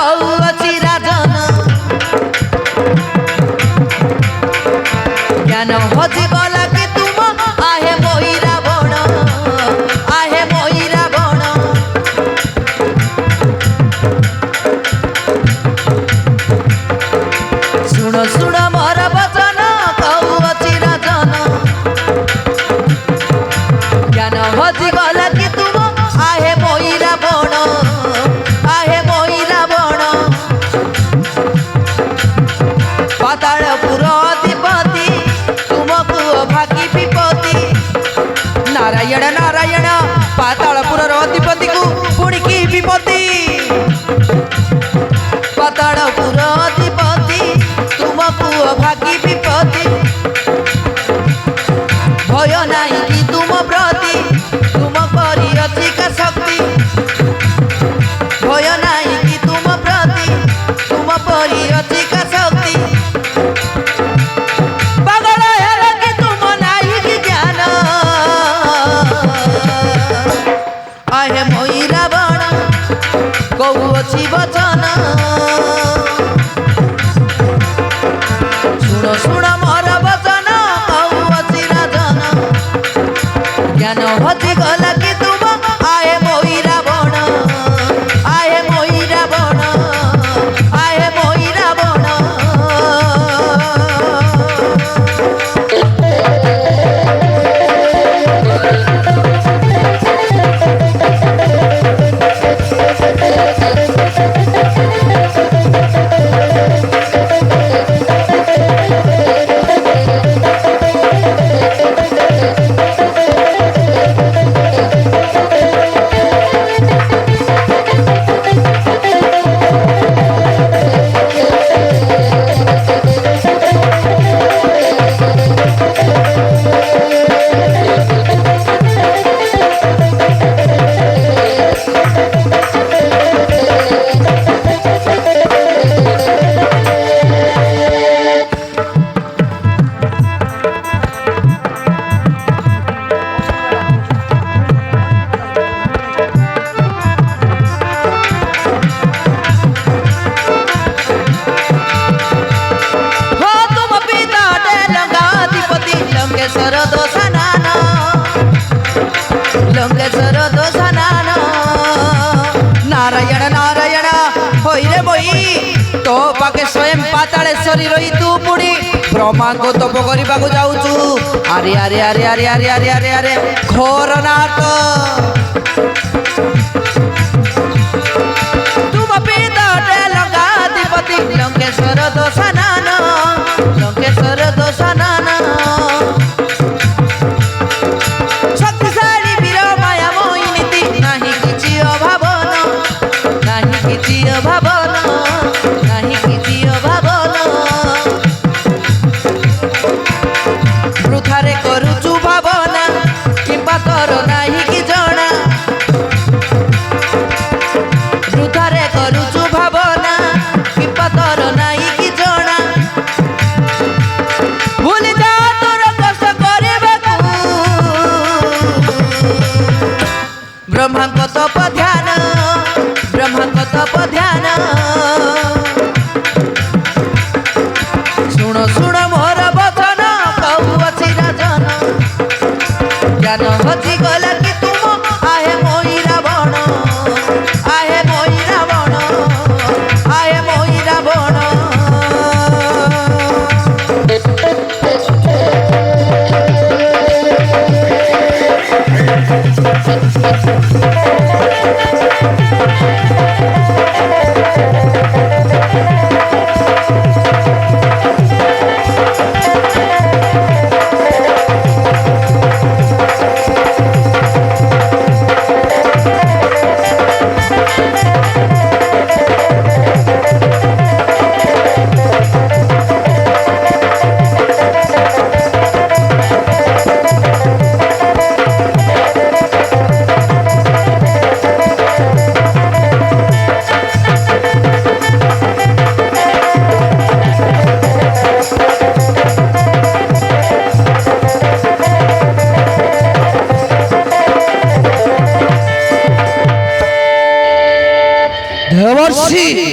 Cauchy राजन ज्ञान हजी गला कि तुम आहे मोई रावण आहे मोई रावण शुण शुण मोर वचन कौची राजन ज्ञान हजी गला कि तुम आहे मोई रावण आहे मोई रावण पातालपुर अधिपति तुमको भागी विपत्ति नारायण नारायण पातालपुर अधिपति को पुणी की विपत्ति पातालपुर अधिपति तुमको भागी विपत्ति भय नहीं कि तुम प्रति तुम करी अधिक शक्ति भय नहीं कि तुम प्रति तुम परी अधिक शक्ति पागल है कि तुम नहीं कि ज्ञान आहे मोई रावण कौची वचन शुण शुण मोर वचन कौची राजन ज्ञान हजी गला कि तुम आहे मोई रावण आहे मोई रावण आहे मोई रावण लंकेश्वर दोषानन नारायण नारायण होई रे बोई तो पाके स्वयं पातालेश्वरी रही तू पुणी ब्रह्मा को तप करने को जाऊचु अरे अरे अरे अरे अरे अरे अरे अरे घोर नाट तुम पिता लंकाधिपति लंकेश्वर दोषानन लंकेश्वर दोषानन भावन नहीं किसी भावन वृथारे करुचु भावना किंबा तोर नहीं कि जना वृथारे करुचु भावना किंबा तोर नहीं कि जना भूली जा तोर कष्ट करबेकु ब्रह्मा को तप ध्यान ब्रह्मा को तप ध्यान शुण शुण मोर वचन कौची राजन ज्ञान हजी गला कि तुम आहे मोई रावण आहे मोई रावण आहे मोई रावण দেবর্ষি